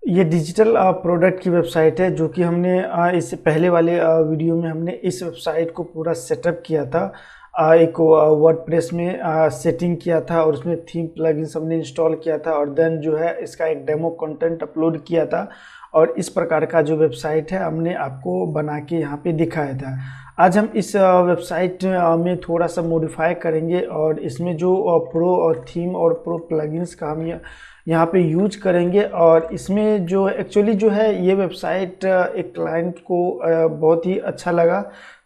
ये digital product की website है जो कि हमने इससे पहले वाले वीडियो में हमने इस वेबसाइट को पूरा सेटअप किया था। एक वर्डप्रेस में सेटिंग किया था और उसमें थीम प्लगइन्स हमने इंस्टॉल किया था और देन जो है इसका एक डेमो कंटेंट अपलोड किया था और इस प्रकार का जो वेबसाइट है हमने आपको बना के यहाँ पे दिखाया था। आज हम इस वेबसाइट में थोड़ा सा मॉडिफाई करेंगे और इसमें जो प्रो और थीम और प्रो प्लगइन्स का हम यहाँ पे यूज करेंगे और इसमें जो एक्चुअली जो है ये वेबसाइट एक क्लाइंट को बहुत ही अच्छा लगा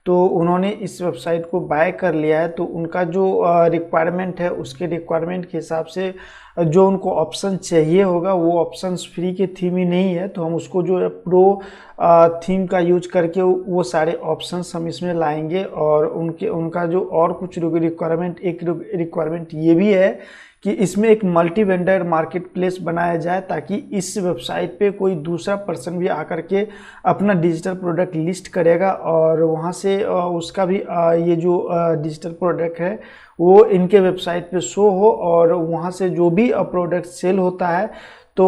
तो उन्होंने इस वेबसाइट को बाय कर लिया है। तो उनका जो रिक्वायरमेंट है उसके रिक्वायरमेंट के हिसाब से जो उनको ऑप्शन चाहिए होगा वो ऑप्शंस फ्री के थीम ही नहीं है, तो हम उसको जो है प्रो थीम का यूज करके वो सारे ऑप्शंस हम इसमें लाएंगे। और उनका जो और कुछ रिक्वायरमेंट ये भी है कि इसमें एक मल्टी वेंडर मार्केट प्लेस बनाया जाए ताकि इस वेबसाइट पे कोई दूसरा पर्सन भी आकर के अपना डिजिटल प्रोडक्ट लिस्ट करेगा और वहाँ से उसका भी ये जो डिजिटल प्रोडक्ट है वो इनके वेबसाइट पे शो हो और वहाँ से जो भी प्रोडक्ट सेल होता है तो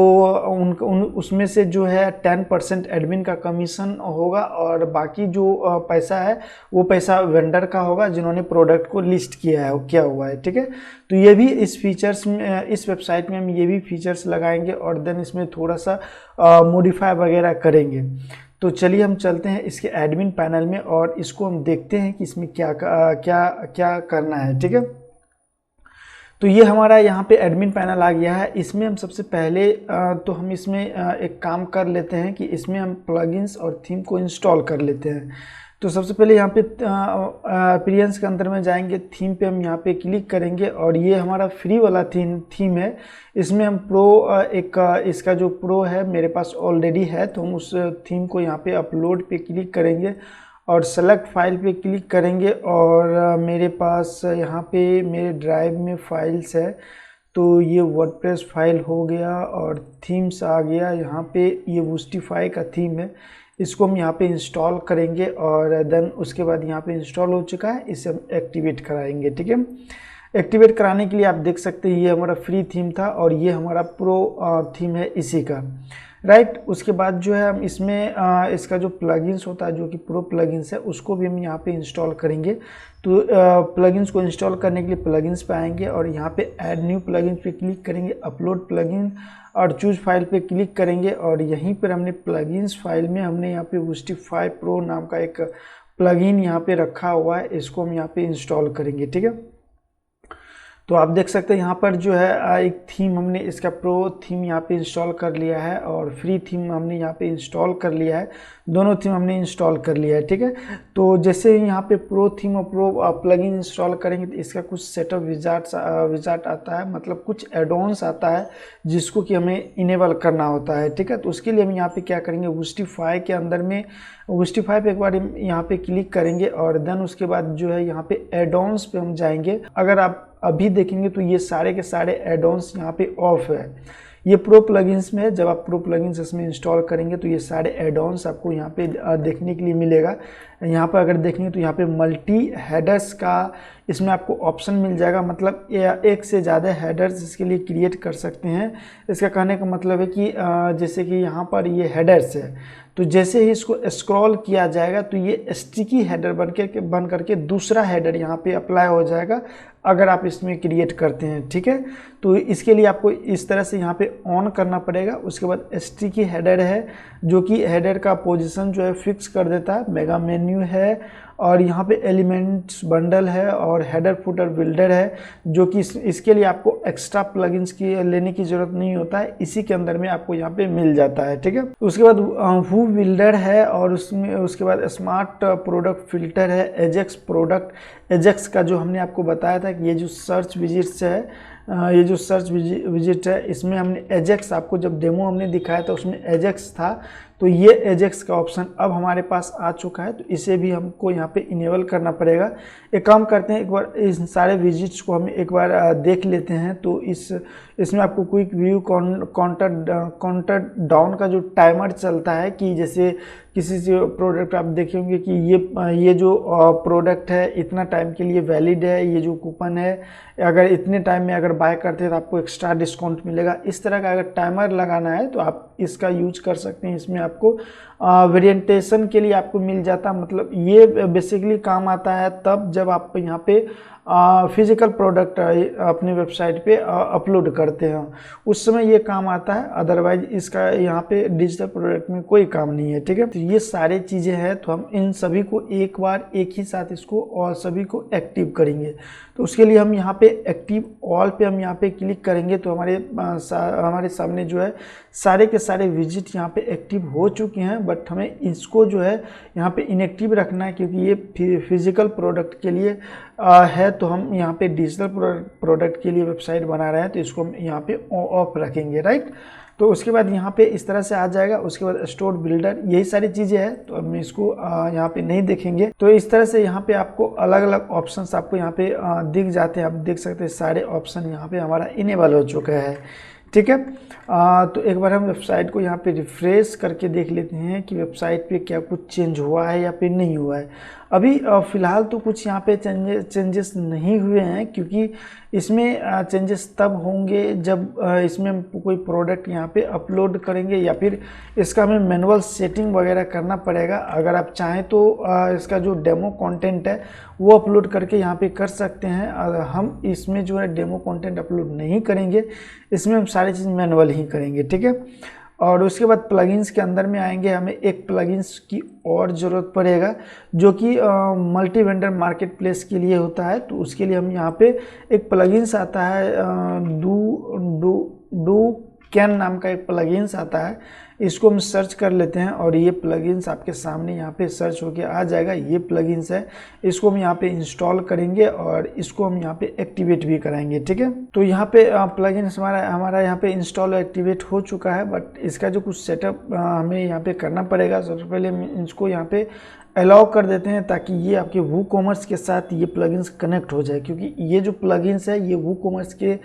उसमें से जो है 10% एडमिन का कमीशन होगा और बाकी जो पैसा है वो पैसा वेंडर का होगा जिन्होंने प्रोडक्ट को लिस्ट किया हुआ है। ठीक है, तो ये भी इस फीचर्स में इस वेबसाइट में हम ये भी फीचर्स लगाएंगे और देन इसमें थोड़ा सा मॉडिफाई वगैरह करेंगे। तो चलिए हम चलते हैं इसके एडमिन पैनल में और इसको हम देखते हैं कि इसमें क्या करना है। ठीक है, तो ये हमारा यहाँ पे एडमिन पैनल आ गया है। इसमें हम सबसे पहले तो हम इसमें एक काम कर लेते हैं कि इसमें हम प्लगइन्स और थीम को इंस्टॉल कर लेते हैं। तो सबसे पहले यहाँ पे अपीयरेंस के अंदर में जाएंगे, थीम पे हम यहाँ पे क्लिक करेंगे और ये हमारा फ्री वाला थीम है। इसमें हम प्रो इसका जो प्रो है मेरे पास ऑलरेडी है तो हम उस थीम को यहाँ पे अपलोड पे क्लिक करेंगे और सेलेक्ट फाइल पे क्लिक करेंगे और मेरे पास यहाँ पे मेरे ड्राइव में फाइल्स है तो ये वर्डप्रेस फाइल हो गया और थीम्स आ गया। यहाँ पे ये वूस्टिफाई का थीम है, इसको हम यहाँ पे इंस्टॉल करेंगे और देन उसके बाद यहाँ पे इंस्टॉल हो चुका है, इसे हम एक्टिवेट कराएंगे। ठीक है, एक्टिवेट कराने के लिए आप देख सकते हैं ये हमारा फ्री थीम था और ये हमारा प्रो थीम है इसी का, राइट। उसके बाद जो है हम इसमें इसका जो प्लगइन्स होता है जो कि प्रो प्लगइन्स है उसको भी हम यहाँ पे इंस्टॉल करेंगे। तो प्लगइन्स को इंस्टॉल करने के लिए प्लगइन्स पे आएंगे और यहाँ पे ऐड न्यू प्लगइन पे क्लिक करेंगे, अपलोड प्लगइन और चूज फाइल पे क्लिक करेंगे और यहीं पर हमने प्लगइन्स फाइल में हमने यहाँ पे वूस्टिफाई प्रो नाम का एक प्लगइन यहाँ पे रखा हुआ है, इसको हम यहाँ पे इंस्टॉल करेंगे। ठीक है, तो आप देख सकते हैं यहाँ पर जो है एक थीम हमने इसका प्रो थीम यहाँ पे इंस्टॉल कर लिया है और फ्री थीम हमने यहाँ पे इंस्टॉल कर लिया है, दोनों थीम हमने इंस्टॉल कर लिया है। ठीक है, तो जैसे यहाँ पे प्रो थीम और प्रो प्लगइन इंस्टॉल करेंगे तो इसका कुछ सेटअप विजार्ट आता है, मतलब कुछ एडॉन्स आता है जिसको कि हमें इनेबल करना होता है। ठीक है, तो उसके लिए हम यहाँ पे क्या करेंगे, वूस्टिफाई के अंदर में वूस्टिफाई पे एक बार यहाँ पे क्लिक करेंगे और देन उसके बाद जो है यहाँ पे एडॉन्स पे हम जाएंगे। अगर आप अभी देखेंगे तो ये सारे के सारे एडॉन्स यहाँ पे ऑफ है, ये प्रो प्लगइन्स में है। जब आप प्रो प्लगइन्स इसमें इंस्टॉल करेंगे तो ये सारे एडॉन्स आपको यहाँ पे देखने के लिए मिलेगा। यहाँ पर अगर देखेंगे तो यहाँ पे मल्टी हेडर्स का इसमें आपको ऑप्शन मिल जाएगा, मतलब एक से ज़्यादा हेडर्स इसके लिए क्रिएट कर सकते हैं। इसका कहने का मतलब है कि जैसे कि यहाँ पर ये हेडर्स है तो जैसे ही इसको स्क्रॉल किया जाएगा तो ये स्टिकी हेडर बन करके दूसरा हेडर यहाँ पे अप्लाई हो जाएगा अगर आप इसमें क्रिएट करते हैं। ठीक है, तो इसके लिए आपको इस तरह से यहाँ पे ऑन करना पड़ेगा। उसके बाद स्टिकी हेडर है जो कि हेडर का पोजीशन जो है फिक्स कर देता है, मेगा मेन्यू है और यहाँ पे एलिमेंट्स बंडल है और हेडर फुटर बिल्डर है जो कि इसके लिए आपको एक्स्ट्रा प्लगइन्स की लेने की ज़रूरत नहीं होता है, इसी के अंदर में आपको यहाँ पे मिल जाता है। ठीक है, उसके बाद हू बिल्डर है और उसके बाद स्मार्ट प्रोडक्ट फिल्टर है, एजेक्स का जो हमने आपको बताया था कि ये जो सर्च विजिट्स है ये जो सर्च विजिट है इसमें हमने एजेक्स आपको जब डेमो हमने दिखाया था उसमें एजेक्स था, तो ये एजेक्स का ऑप्शन अब हमारे पास आ चुका है तो इसे भी हमको यहाँ पे इनेबल करना पड़ेगा। एक काम करते हैं, एक बार इस सारे विजिट्स को हम एक बार देख लेते हैं। तो इसमें आपको क्विक व्यू काउंटर डाउन का जो टाइमर चलता है कि जैसे किसी से प्रोडक्ट आप देखे होंगे कि ये जो प्रोडक्ट है इतना टाइम के लिए वैलिड है, ये जो कूपन है अगर इतने टाइम में अगर बाय करते हैं तो आपको एक्स्ट्रा डिस्काउंट मिलेगा। इस तरह का अगर टाइमर लगाना है तो आप इसका यूज कर सकते हैं। इसमें आपको वेरिएंटेशन के लिए आपको मिल जाता, मतलब ये बेसिकली काम आता है तब जब आप यहाँ पे फिजिकल प्रोडक्ट अपने वेबसाइट पे अपलोड करते हैं, उस समय ये काम आता है। अदरवाइज इसका यहाँ पे डिजिटल प्रोडक्ट में कोई काम नहीं है, ठीक है। तो ये सारी चीज़ें हैं, तो हम इन सभी को एक बार एक ही साथ इसको और सभी को एक्टिव करेंगे। तो उसके लिए हम यहाँ पे एक्टिव ऑल पे हम यहाँ पे क्लिक करेंगे तो हमारे सामने जो है सारे के सारे विजिट यहाँ पे एक्टिव हो चुके हैं, बट हमें इसको जो है यहाँ पे इनएक्टिव रखना है क्योंकि ये फिजिकल प्रोडक्ट के लिए है। तो हम यहाँ पे डिजिटल प्रोडक्ट के लिए वेबसाइट बना रहे हैं, तो इसको हम यहाँ पे ऑफ रखेंगे, राइट। तो उसके बाद यहाँ पे इस तरह से आ जाएगा। उसके बाद स्टोर बिल्डर, यही सारी चीज़ें हैं, तो हम इसको यहाँ पे नहीं देखेंगे। तो इस तरह से यहाँ पे आपको अलग अलग ऑप्शंस आपको यहाँ पे दिख जाते हैं। आप देख सकते हैं सारे ऑप्शन यहाँ पे हमारा इनेबल हो चुका है, ठीक है। तो एक बार हम वेबसाइट को यहाँ पे रिफ्रेश करके देख लेते हैं कि वेबसाइट पे क्या कुछ चेंज हुआ है या फिर नहीं हुआ है। अभी फ़िलहाल तो कुछ यहाँ पे चेंजेस नहीं हुए हैं, क्योंकि इसमें चेंजेस तब होंगे जब इसमें हम कोई प्रोडक्ट यहाँ पे अपलोड करेंगे या फिर इसका हमें मैनुअल सेटिंग वगैरह करना पड़ेगा। अगर आप चाहें तो इसका जो डेमो कंटेंट है वो अपलोड करके यहाँ पे कर सकते हैं। हम इसमें जो है डेमो कंटेंट अपलोड नहीं करेंगे, इसमें हम सारी चीज़ मैनुअल ही करेंगे, ठीक है। और उसके बाद प्लगइन्स के अंदर में आएंगे। हमें एक प्लगइन्स की और ज़रूरत पड़ेगा जो कि मल्टी वेंडर मार्केट प्लेस के लिए होता है। तो उसके लिए हम यहाँ पे एक प्लगइन्स आता है, डू कैन नाम का एक प्लगइन्स आता है। इसको हम सर्च कर लेते हैं और ये प्लगइन्स आपके सामने यहाँ पे सर्च होके आ जाएगा। ये प्लगइन्स है, इसको हम यहाँ पे इंस्टॉल करेंगे और इसको हम यहाँ पे एक्टिवेट भी कराएंगे, ठीक है। तो यहाँ पे प्लगइन्स हमारा यहाँ पे इंस्टॉल और एक्टिवेट हो चुका है, बट इसका जो कुछ सेटअप हमें यहाँ पे करना पड़ेगा। सबसे पहले हम इसको यहाँ पे अलाउ कर देते हैं ताकि ये आपके वूकॉमर्स के साथ ये प्लगइन्स कनेक्ट हो जाए, क्योंकि ये जो प्लगइन्स है ये वूकॉमर्स के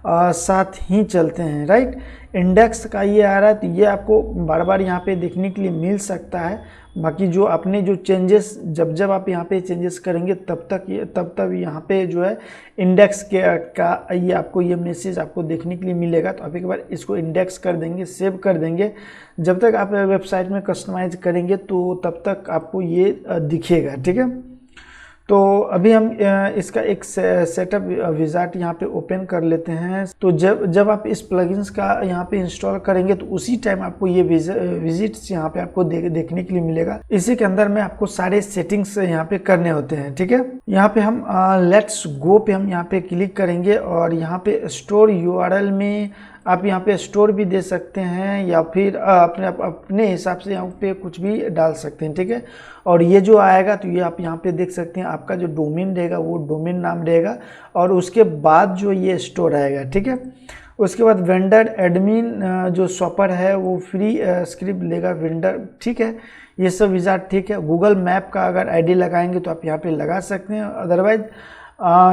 साथ ही चलते हैं, राइट। इंडेक्स का ये आ रहा है, तो ये आपको बार बार यहाँ पे देखने के लिए मिल सकता है। बाकी जो आपने जो चेंजेस जब आप यहाँ पे चेंजेस करेंगे तब यहाँ पे जो है इंडेक्स का ये आपको ये मैसेज आपको देखने के लिए मिलेगा। तो आप एक बार इसको इंडेक्स कर देंगे, सेव कर देंगे। जब तक आप वेबसाइट में कस्टमाइज करेंगे तो तब तक आपको ये दिखेगा, ठीक है। तो अभी हम इसका एक सेटअप विजार्ट यहाँ पे ओपन कर लेते हैं। तो जब आप इस प्लगइन्स का यहाँ पे इंस्टॉल करेंगे तो उसी टाइम आपको ये विजिट्स यहाँ पे आपको देखने के लिए मिलेगा। इसी के अंदर में आपको सारे सेटिंग्स यहाँ पे करने होते हैं, ठीक है। यहाँ पे हम लेट्स गो पे हम यहाँ पे क्लिक करेंगे और यहाँ पे स्टोर यूआरएल में आप यहाँ पे स्टोर भी दे सकते हैं या फिर अपने हिसाब से यहाँ पे कुछ भी डाल सकते हैं, ठीक है। और ये जो आएगा तो ये आप यहाँ पे देख सकते हैं, आपका जो डोमेन रहेगा वो डोमेन नाम रहेगा और उसके बाद जो ये स्टोर आएगा, ठीक है। उसके बाद वेंडर एडमिन जो शॉपर है वो फ्री स्क्रिप्ट लेगा वेंडर, ठीक है। ये सब विजार्ट ठीक है। गूगल मैप का अगर आईडी लगाएंगे तो आप यहाँ पे लगा सकते हैं, अदरवाइज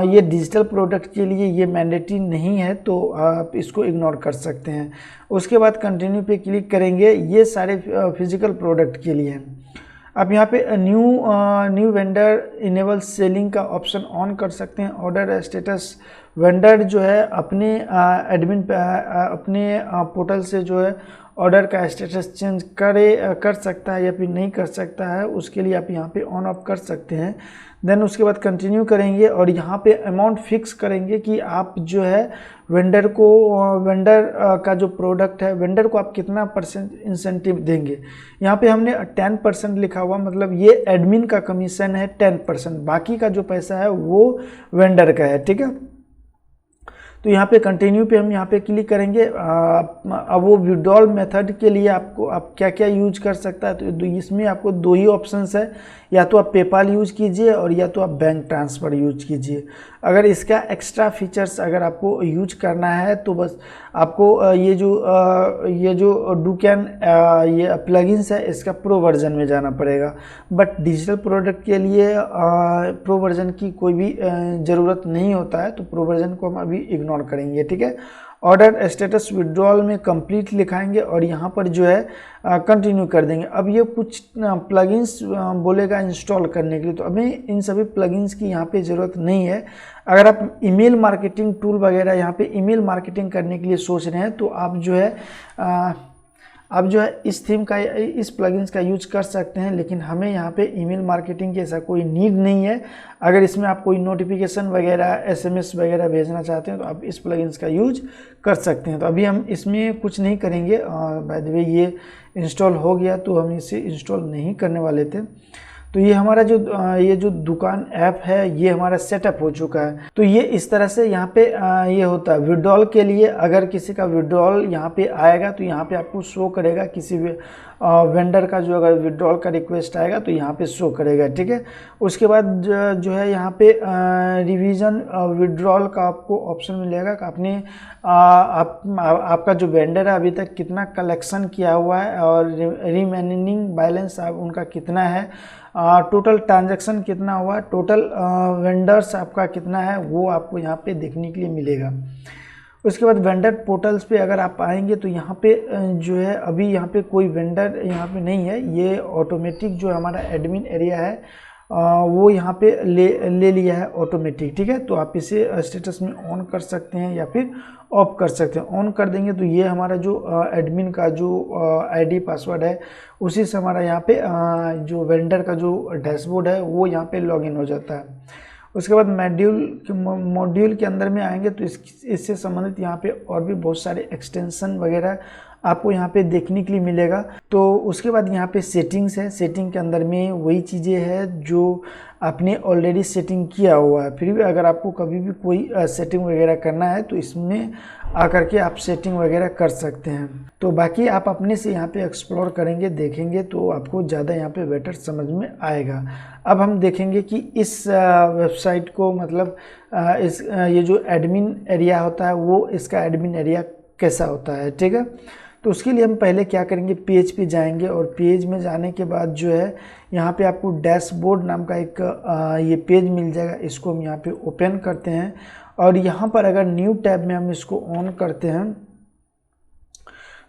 ये डिजिटल प्रोडक्ट के लिए ये मैंडेटरी नहीं है, तो आप इसको इग्नोर कर सकते हैं। उसके बाद कंटिन्यू पे क्लिक करेंगे। ये सारे फिजिकल प्रोडक्ट के लिए हैं। आप यहाँ पे न्यू वेंडर इनेबल सेलिंग का ऑप्शन ऑन कर सकते हैं। ऑर्डर स्टेटस वेंडर जो है अपने एडमिन अपने पोर्टल से जो है ऑर्डर का स्टेटस चेंज कर सकता है या फिर नहीं कर सकता है, उसके लिए आप यहाँ पे ऑन ऑफ कर सकते हैं। देन उसके बाद कंटिन्यू करेंगे और यहाँ पे अमाउंट फिक्स करेंगे कि आप जो है वेंडर का जो प्रोडक्ट है वेंडर को आप कितना % इंसेंटिव देंगे। यहाँ पे हमने 10% लिखा हुआ, मतलब ये एडमिन का कमीशन है 10%, बाकी का जो पैसा है वो वेंडर का है, ठीक है। तो यहाँ पे कंटिन्यू पे हम यहाँ पे क्लिक करेंगे। अब वो विड्रॉल मेथड के लिए आप क्या क्या यूज कर सकता है, तो इसमें आपको दो ही ऑप्शंस है, या तो आप पेपाल यूज कीजिए और या तो आप बैंक ट्रांसफ़र यूज कीजिए। अगर इसका एक्स्ट्रा फीचर्स अगर आपको यूज करना है तो बस आपको ये जो डूकैन ये प्लगइन्स है इसका प्रो वर्जन में जाना पड़ेगा। बट डिजिटल प्रोडक्ट के लिए प्रो वर्जन की कोई भी ज़रूरत नहीं होता है, तो प्रो वर्जन को हम अभी इग्नोर करेंगे, ठीक है। ऑर्डर स्टेटस विड्रॉल में कंप्लीट लिखाएंगे और यहाँ पर जो है कंटिन्यू कर देंगे। अब ये कुछ प्लगइन्स बोलेगा इंस्टॉल करने के लिए, तो हमें इन सभी प्लगइन्स की यहाँ पे ज़रूरत नहीं है। अगर आप ईमेल मार्केटिंग टूल वगैरह यहाँ पे ईमेल मार्केटिंग करने के लिए सोच रहे हैं तो आप जो है आप जो है इस थीम का, इस प्लगइन्स का यूज कर सकते हैं, लेकिन हमें यहाँ पे ईमेल मार्केटिंग की ऐसा कोई नीड नहीं है। अगर इसमें आप कोई नोटिफिकेशन वगैरह, एसएमएस वगैरह भेजना चाहते हैं तो आप इस प्लगइन्स का यूज कर सकते हैं। तो अभी हम इसमें कुछ नहीं करेंगे। बाय द वे ये इंस्टॉल हो गया तो हम इसे इंस्टॉल नहीं करने वाले थे। तो ये हमारा जो ये जो दुकान ऐप है ये हमारा सेटअप हो चुका है। तो ये इस तरह से यहाँ पे ये होता है। विड्रॉल के लिए अगर किसी का विड्रॉल यहाँ पे आएगा तो यहाँ पे आपको शो करेगा, किसी भी वेंडर का जो अगर विड्रॉल का रिक्वेस्ट आएगा तो यहाँ पे शो करेगा, ठीक है। उसके बाद जो है यहाँ पे रिवीजन विड्रॉल का आपको ऑप्शन मिलेगा कि आपने आपका जो वेंडर है अभी तक कितना कलेक्शन किया हुआ है और रिमेनिंग बैलेंस आप उनका कितना है, टोटल ट्रांजैक्शन कितना हुआ, टोटल वेंडर्स आपका कितना है, वो आपको यहाँ पे देखने के लिए मिलेगा। उसके बाद वेंडर पोर्टल्स पे अगर आप आएंगे तो यहाँ पे जो है अभी यहाँ पे कोई वेंडर यहाँ पे नहीं है। ये ऑटोमेटिक जो हमारा एडमिन एरिया है वो यहाँ पे ले लिया है ऑटोमेटिक, ठीक है। तो आप इसे स्टेटस में ऑन कर सकते हैं या फिर ऑफ कर सकते हैं। ऑन कर देंगे तो ये हमारा जो एडमिन का जो आईडी पासवर्ड है उसी से हमारा यहाँ पे जो वेंडर का जो डैशबोर्ड है वो यहाँ पे लॉगिन हो जाता है। उसके बाद मॉड्यूल के अंदर में आएंगे तो इससे संबंधित यहाँ पे और भी बहुत सारे एक्सटेंशन वगैरह आपको यहाँ पे देखने के लिए मिलेगा। तो उसके बाद यहाँ पे सेटिंग्स है। सेटिंग के अंदर में वही चीज़ें हैं जो आपने ऑलरेडी सेटिंग किया हुआ है। फिर भी अगर आपको कभी भी कोई सेटिंग वगैरह करना है तो इसमें आकर के आप सेटिंग वगैरह कर सकते हैं। तो बाकी आप अपने से यहाँ पे एक्सप्लोर करेंगे, देखेंगे तो आपको ज़्यादा यहाँ पे बेटर समझ में आएगा। अब हम देखेंगे कि इस वेबसाइट को मतलब ये जो एडमिन एरिया होता है वो इसका एडमिन एरिया कैसा होता है, ठीक है। तो उसके लिए हम पहले क्या करेंगे, पेज पे जाएंगे और पेज में जाने के बाद जो है यहाँ पे आपको डैशबोर्ड नाम का एक ये पेज मिल जाएगा। इसको हम यहाँ पे ओपन करते हैं और यहाँ पर अगर न्यू टैब में हम इसको ऑन करते हैं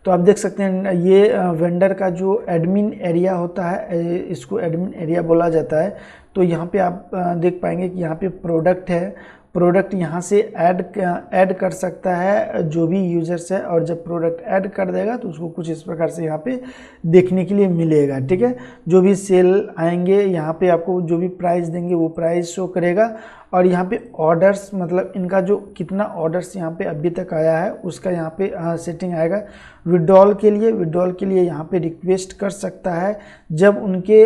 तो आप देख सकते हैं ये वेंडर का जो एडमिन एरिया होता है, इसको एडमिन एरिया बोला जाता है। तो यहाँ पे आप देख पाएंगे कि यहाँ पे प्रोडक्ट है। प्रोडक्ट यहाँ से ऐड कर सकता है जो भी यूजर्स है, और जब प्रोडक्ट ऐड कर देगा तो उसको कुछ इस प्रकार से यहाँ पे देखने के लिए मिलेगा, ठीक है। जो भी सेल आएंगे यहाँ पे आपको जो भी प्राइस देंगे वो प्राइस शो करेगा। और यहाँ पे ऑर्डर्स मतलब इनका जो कितना ऑर्डर्स यहाँ पे अभी तक आया है उसका यहाँ पे सेटिंग आएगा। विड्रॉल के लिए यहाँ पे रिक्वेस्ट कर सकता है जब उनके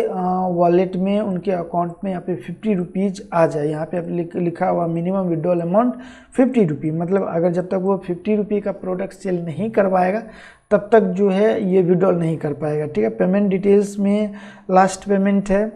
वॉलेट में, उनके अकाउंट में यहाँ पे 50 रुपीज़ आ जाए। यहाँ पे लिखा हुआ मिनिमम विड्रॉल अमाउंट 50 रुपी, मतलब अगर जब तक वो 50 रुपी का प्रोडक्ट सेल नहीं करवाएगा तब तक जो है ये विड्रॉल नहीं कर पाएगा, ठीक है। पेमेंट डिटेल्स में लास्ट पेमेंट है,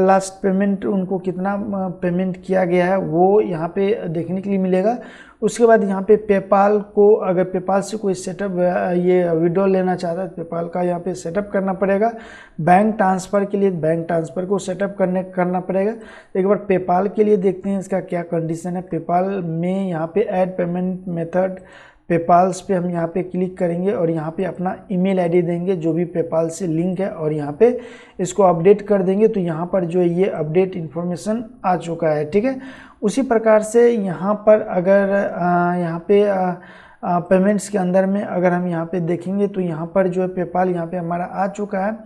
लास्ट पेमेंट उनको कितना पेमेंट किया गया है वो यहाँ पे देखने के लिए मिलेगा। उसके बाद यहाँ पे पेपाल को, अगर पेपाल से कोई सेटअप ये विड्रॉल लेना चाहता है तो पेपाल का यहाँ पे सेटअप करना पड़ेगा। बैंक ट्रांसफ़र के लिए बैंक ट्रांसफ़र को सेटअप करना पड़ेगा। एक बार पेपाल के लिए देखते हैं इसका क्या कंडीशन है। पेपाल में यहाँ पे ऐड पेमेंट मेथड पेपाल्स पे हम यहाँ पे क्लिक करेंगे और यहाँ पे अपना ईमेल आईडी देंगे जो भी पेपाल से लिंक है और यहाँ पे इसको अपडेट कर देंगे। तो यहाँ पर जो ये अपडेट इन्फॉर्मेशन आ चुका है, ठीक है। उसी प्रकार से यहाँ पर अगर यहाँ पे पेमेंट्स के अंदर में अगर हम यहाँ पे देखेंगे तो यहाँ पर जो है पेपाल यहाँ पे हमारा आ चुका है।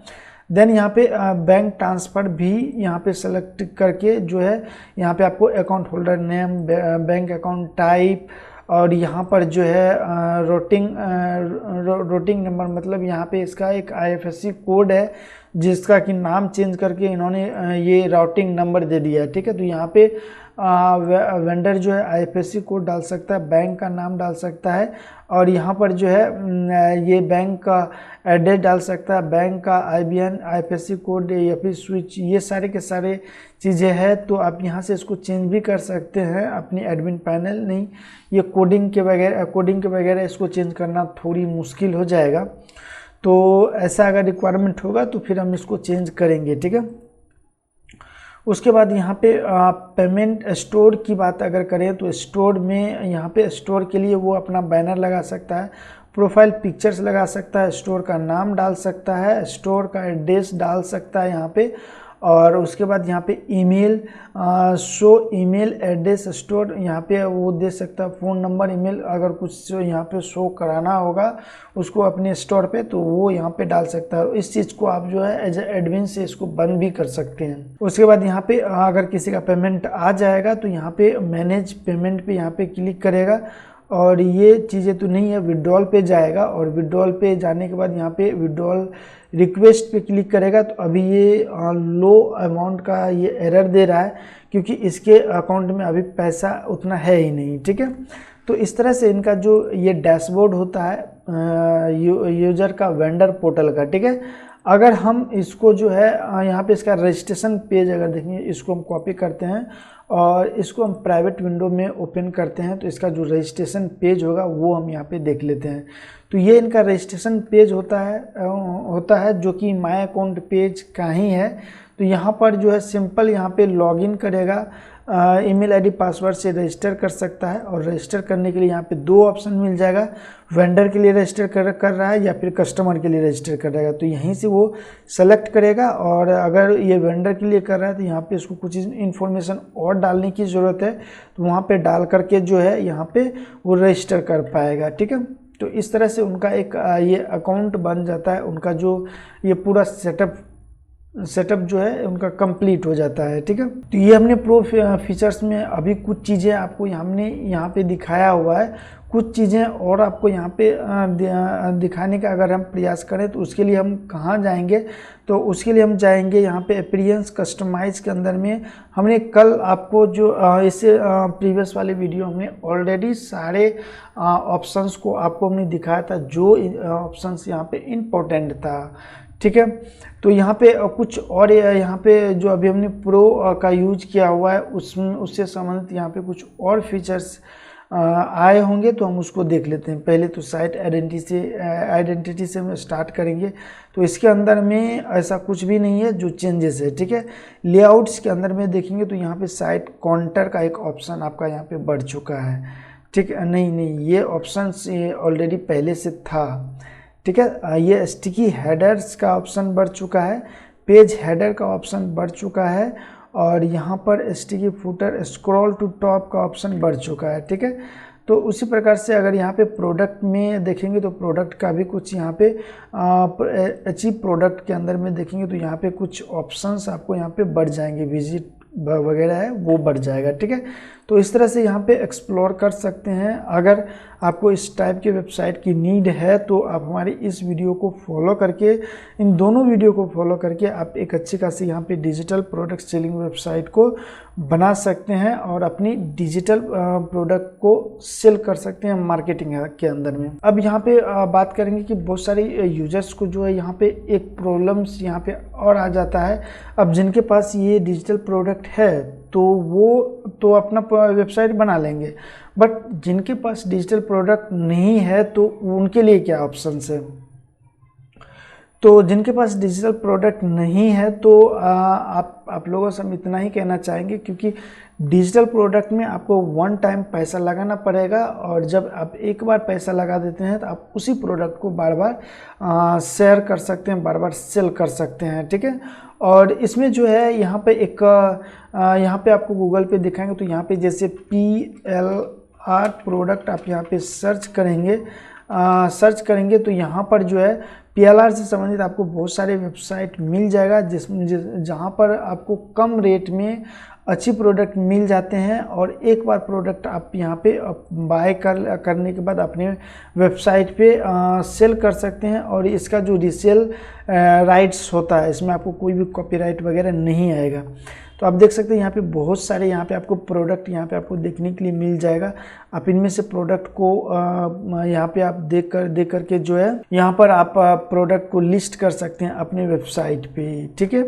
देन यहाँ पे बैंक ट्रांसफ़र भी यहाँ पे सेलेक्ट करके जो है यहाँ पे आपको account holder name, bank account type और यहाँ पर जो है रोटिंग नंबर, मतलब यहाँ पे इसका एक IFSC कोड है जिसका कि नाम चेंज करके इन्होंने ये राउटिंग नंबर दे दिया है, ठीक है। तो यहाँ पे वेंडर जो है IFSC कोड डाल सकता है, बैंक का नाम डाल सकता है और यहाँ पर जो है ये बैंक का एड्रेस डाल सकता है, बैंक का IBN IFSC कोड या फिर स्विच, ये सारे के सारे चीज़ें हैं। तो आप यहाँ से इसको चेंज भी कर सकते हैं अपनी एडमिन पैनल। नहीं, ये कोडिंग के वगैरह इसको चेंज करना थोड़ी मुश्किल हो जाएगा। तो ऐसा अगर रिक्वायरमेंट होगा तो फिर हम इसको चेंज करेंगे, ठीक है। उसके बाद यहाँ पे पेमेंट स्टोर की बात अगर करें तो स्टोर में यहाँ पे स्टोर के लिए वो अपना बैनर लगा सकता है, प्रोफाइल पिक्चर्स लगा सकता है, स्टोर का नाम डाल सकता है, स्टोर का एड्रेस डाल सकता है यहाँ पे और उसके बाद यहाँ पे email, show email address store, यहाँ पे वो दे सकता है फ़ोन नंबर, ईमेल, अगर कुछ यहाँ पे शो कराना होगा उसको अपने स्टोर पे तो वो यहाँ पे डाल सकता है। इस चीज़ को आप जो है एज एडमिन से इसको बंद भी कर सकते हैं। उसके बाद यहाँ पे अगर किसी का पेमेंट आ जाएगा तो यहाँ पे मैनेज पेमेंट पे यहाँ पे क्लिक करेगा और ये चीज़ें तो नहीं है, विड्रॉल पे जाएगा और विड्रॉल पे जाने के बाद यहाँ पे विड्रॉल रिक्वेस्ट पे क्लिक करेगा तो अभी ये लो अमाउंट का ये एरर दे रहा है क्योंकि इसके अकाउंट में अभी पैसा उतना है ही नहीं। ठीक है, तो इस तरह से इनका जो ये डैशबोर्ड होता है यूजर का वेंडर पोर्टल का। ठीक है, अगर हम इसको जो है यहाँ पे इसका रजिस्ट्रेशन पेज अगर देखेंगे, इसको हम कॉपी करते हैं और इसको हम प्राइवेट विंडो में ओपन करते हैं तो इसका जो रजिस्ट्रेशन पेज होगा वो हम यहाँ पे देख लेते हैं। तो ये इनका रजिस्ट्रेशन पेज होता है जो कि माय अकाउंट पेज का ही है। तो यहाँ पर जो है सिंपल यहाँ पे लॉगिन करेगा, ईमेल आईडी पासवर्ड से रजिस्टर कर सकता है और रजिस्टर करने के लिए यहाँ पे दो ऑप्शन मिल जाएगा, वेंडर के लिए रजिस्टर कर रहा है या फिर कस्टमर के लिए रजिस्टर कर रहेगा। तो यहीं से वो सेलेक्ट करेगा और अगर ये वेंडर के लिए कर रहा है तो यहाँ पे उसको कुछ इन्फॉर्मेशन और डालने की ज़रूरत है तो वहाँ पे डाल करके जो है यहाँ पे वो रजिस्टर कर पाएगा। ठीक है, तो इस तरह से उनका एक ये अकाउंट बन जाता है, उनका जो ये पूरा सेटअप जो है उनका कंप्लीट हो जाता है। ठीक है, तो ये हमने प्रो फीचर्स में अभी कुछ चीज़ें आपको हमने यहाँ पे दिखाया हुआ है, कुछ चीज़ें और आपको यहाँ पे दिखाने का अगर हम प्रयास करें तो उसके लिए हम कहाँ जाएंगे, तो उसके लिए हम जाएंगे यहाँ पे अपीयरेंस कस्टमाइज के अंदर में। हमने कल आपको जो इससे प्रीवियस वाले वीडियो हमने ऑलरेडी सारे ऑप्शंस को आपको हमने दिखाया था जो ऑप्शंस यहाँ पे इम्पोर्टेंट था। ठीक है, तो यहाँ पे कुछ और यहाँ पे जो अभी हमने प्रो का यूज किया हुआ है उससे संबंधित यहाँ पे कुछ और फीचर्स आए होंगे तो हम उसको देख लेते हैं। पहले तो साइट आइडेंटिटी से हम स्टार्ट करेंगे। तो इसके अंदर में ऐसा कुछ भी नहीं है जो चेंजेस है। ठीक है, लेआउट्स के अंदर में देखेंगे तो यहाँ पे साइट काउंटर का एक ऑप्शन आपका यहाँ पे बढ़ चुका है। ठीक है, नहीं ये ऑप्शन ये ऑलरेडी पहले से था। ठीक है, ये स्टिकी हेडर्स का ऑप्शन बढ़ चुका है, पेज हेडर का ऑप्शन बढ़ चुका है और यहाँ पर sticky footer scroll to top का ऑप्शन बढ़ चुका है। ठीक है, तो उसी प्रकार से अगर यहाँ पे प्रोडक्ट में देखेंगे तो प्रोडक्ट का भी कुछ यहाँ पे अचीव प्रोडक्ट के अंदर में देखेंगे तो यहाँ पे कुछ ऑप्शंस आपको यहाँ पे बढ़ जाएंगे, विजिट वगैरह है वो बढ़ जाएगा। ठीक है, तो इस तरह से यहाँ पे एक्सप्लोर कर सकते हैं। अगर आपको इस टाइप की वेबसाइट की नीड है तो आप हमारी इस वीडियो को फॉलो करके, इन दोनों वीडियो को फॉलो करके आप एक अच्छी खासी यहाँ पे डिजिटल प्रोडक्ट सेलिंग वेबसाइट को बना सकते हैं और अपनी डिजिटल प्रोडक्ट को सेल कर सकते हैं मार्केटिंग के अंदर में। अब यहाँ पे बात करेंगे कि बहुत सारे यूजर्स को जो है यहाँ पे एक प्रॉब्लम्स यहाँ पे और आ जाता है। अब जिनके पास ये डिजिटल प्रोडक्ट है तो वो तो अपना वेबसाइट बना लेंगे, बट जिनके पास डिजिटल प्रोडक्ट नहीं है तो उनके लिए क्या ऑप्शंस है। तो जिनके पास डिजिटल प्रोडक्ट नहीं है तो आप लोगों से हम इतना ही कहना चाहेंगे, क्योंकि डिजिटल प्रोडक्ट में आपको वन टाइम पैसा लगाना पड़ेगा और जब आप एक बार पैसा लगा देते हैं तो आप उसी प्रोडक्ट को बार बार शेयर कर सकते हैं, बार बार सेल कर सकते हैं। ठीक है, और इसमें जो है यहाँ पे एक यहाँ पे आपको गूगल पे दिखाएंगे तो यहाँ पे जैसे PLR प्रोडक्ट आप यहाँ पे सर्च करेंगे तो यहाँ पर जो है PLR से संबंधित आपको बहुत सारे वेबसाइट मिल जाएगा जहाँ पर आपको कम रेट में अच्छी प्रोडक्ट मिल जाते हैं और एक बार प्रोडक्ट आप यहाँ पे बाय करने के बाद अपने वेबसाइट पे सेल कर सकते हैं और इसका जो रीसेल राइट्स होता है इसमें आपको कोई भी कॉपीराइट वगैरह नहीं आएगा। तो आप देख सकते हैं यहाँ पे बहुत सारे यहाँ पे आपको प्रोडक्ट यहाँ पे आपको देखने के लिए मिल जाएगा। आप इनमें से प्रोडक्ट को यहाँ पे आप देख करके जो है यहाँ पर आप प्रोडक्ट को लिस्ट कर सकते हैं अपने वेबसाइट पे। ठीक है,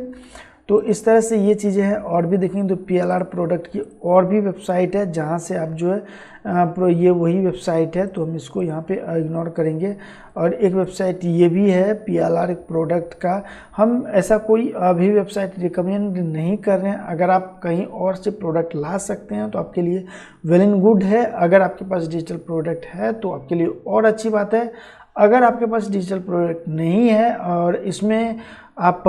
तो इस तरह से ये चीज़ें हैं। और भी देखेंगे तो PLR प्रोडक्ट की और भी वेबसाइट है जहाँ से आप जो है ये वही वेबसाइट है तो हम इसको यहाँ पे इग्नोर करेंगे। और एक वेबसाइट ये भी है PLR प्रोडक्ट का, हम ऐसा कोई अभी वेबसाइट रिकमेंड नहीं कर रहे हैं। अगर आप कहीं और से प्रोडक्ट ला सकते हैं तो आपके लिए वेल एंड गुड है। अगर आपके पास डिजिटल प्रोडक्ट है तो आपके लिए और अच्छी बात है। अगर आपके पास डिजिटल प्रोडक्ट नहीं है और इसमें आप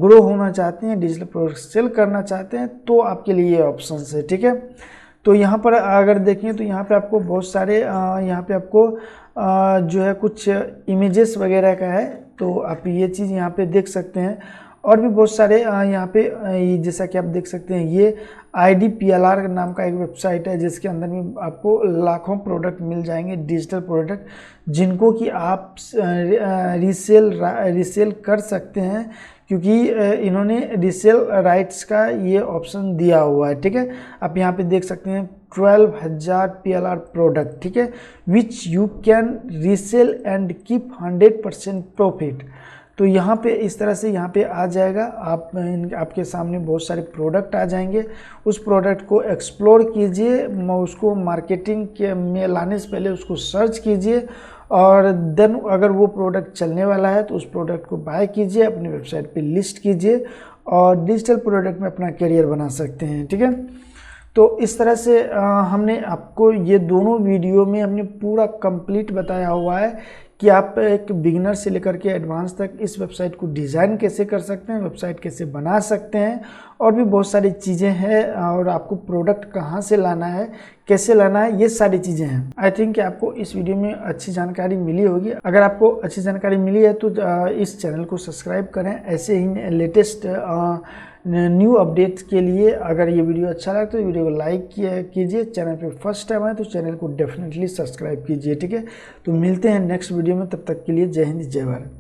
ग्रो होना चाहते हैं, डिजिटल प्रोडक्ट सेल करना चाहते हैं, तो आपके लिए ये ऑप्शन है, ठीक है। तो यहाँ पर अगर देखें तो यहाँ पे आपको बहुत सारे यहाँ पे आपको जो है कुछ इमेजेस वगैरह का है, तो आप ये चीज़ यहाँ पे देख सकते हैं। और भी बहुत सारे यहाँ पे जैसा कि आप देख सकते हैं, ये IDPLR नाम का एक वेबसाइट है जिसके अंदर में आपको लाखों प्रोडक्ट मिल जाएंगे, डिजिटल प्रोडक्ट, जिनको कि आप रीसेल कर सकते हैं, क्योंकि इन्होंने रीसेल राइट्स का ये ऑप्शन दिया हुआ है, ठीक है। आप यहाँ पे देख सकते हैं 12,000 PLR प्रोडक्ट, ठीक है, which you can resale and keep 100% profit. तो यहाँ पे इस तरह से यहाँ पे आ जाएगा, आपके सामने बहुत सारे प्रोडक्ट आ जाएंगे। उस प्रोडक्ट को एक्सप्लोर कीजिए, उसको मार्केटिंग के में लाने से पहले उसको सर्च कीजिए, और देन अगर वो प्रोडक्ट चलने वाला है तो उस प्रोडक्ट को बाय कीजिए, अपनी वेबसाइट पे लिस्ट कीजिए और डिजिटल प्रोडक्ट में अपना करियर बना सकते हैं, ठीक है। तो इस तरह से हमने आपको ये दोनों वीडियो में हमने पूरा कंप्लीट बताया हुआ है कि आप एक बिगिनर से लेकर के एडवांस तक इस वेबसाइट को डिज़ाइन कैसे कर सकते हैं, वेबसाइट कैसे बना सकते हैं, और भी बहुत सारी चीज़ें हैं, और आपको प्रोडक्ट कहाँ से लाना है, कैसे लाना है, ये सारी चीज़ें हैं। आई थिंक कि आपको इस वीडियो में अच्छी जानकारी मिली होगी। अगर आपको अच्छी जानकारी मिली है तो इस चैनल को सब्सक्राइब करें, ऐसे ही लेटेस्ट न्यू अपडेट्स के लिए। अगर ये वीडियो अच्छा लगा तो वीडियो को लाइक कीजिए, चैनल पे फर्स्ट टाइम आए तो चैनल को डेफिनेटली सब्सक्राइब कीजिए, ठीक है। तो मिलते हैं नेक्स्ट वीडियो में, तब तक के लिए जय हिंद जय भारत।